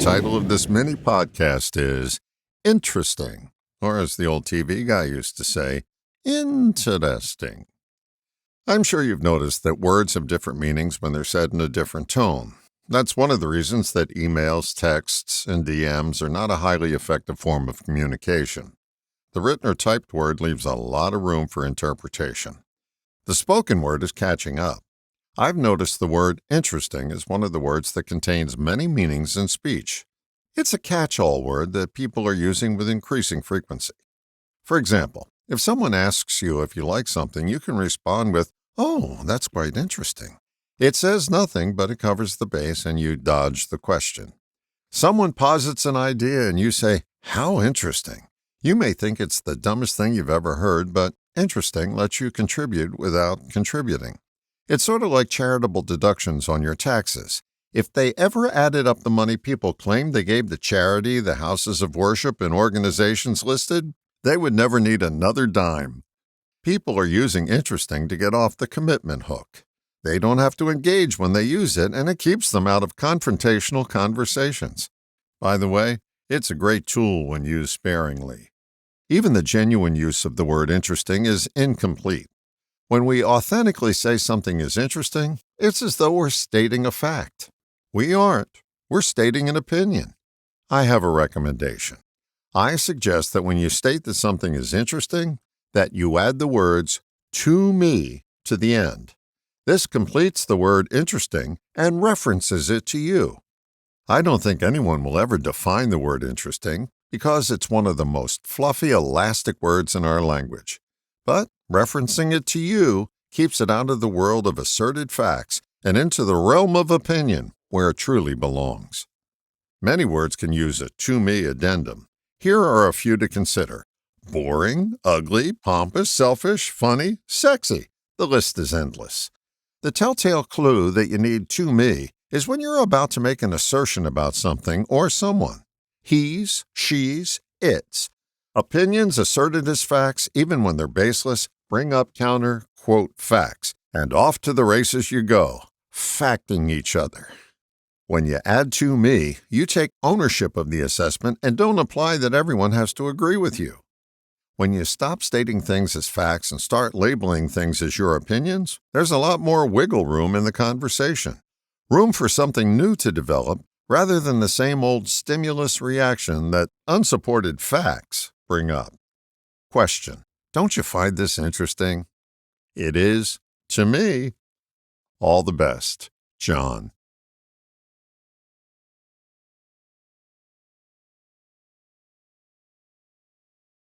title of this mini podcast is Interesting, or as the old TV guy used to say, interesting. I'm sure you've noticed that words have different meanings when they're said in a different tone. That's one of the reasons that emails, texts, and DMs are not a highly effective form of communication. The written or typed word leaves a lot of room for interpretation. The spoken word is catching up. I've noticed the word interesting is one of the words that contains many meanings in speech. It's a catch-all word that people are using with increasing frequency. For example, if someone asks you if you like something, you can respond with, "Oh, that's quite interesting." It says nothing, but it covers the base and you dodge the question. Someone posits an idea and you say, "How interesting." You may think it's the dumbest thing you've ever heard, but interesting lets you contribute without contributing. It's sort of like charitable deductions on your taxes. If they ever added up the money people claimed they gave to charity, the houses of worship, and organizations listed, they would never need another dime. People are using interesting to get off the commitment hook. They don't have to engage when they use it, and it keeps them out of confrontational conversations. By the way, it's a great tool when used sparingly. Even the genuine use of the word interesting is incomplete. When we authentically say something is interesting, it's as though we're stating a fact. We aren't. We're stating an opinion. I have a recommendation. I suggest that when you state that something is interesting, that you add the words "to me" to the end. This completes the word interesting and references it to you. I don't think anyone will ever define the word interesting because it's one of the most fluffy, elastic words in our language. But referencing it to you keeps it out of the world of asserted facts and into the realm of opinion where it truly belongs. Many words can use a "to me" addendum. Here are a few to consider: boring, ugly, pompous, selfish, funny, sexy. The list is endless. The telltale clue that you need "to me" is when you're about to make an assertion about something or someone. He's, she's, it's. Opinions asserted as facts, even when they're baseless, bring up counter, quote, facts, and off to the races you go, facting each other. When you add "to me," you take ownership of the assessment and don't imply that everyone has to agree with you. When you stop stating things as facts and start labeling things as your opinions, there's a lot more wiggle room in the conversation. Room for something new to develop rather than the same old stimulus reaction that unsupported facts bring up. Question: don't you find this interesting? It is, to me. All the best, John.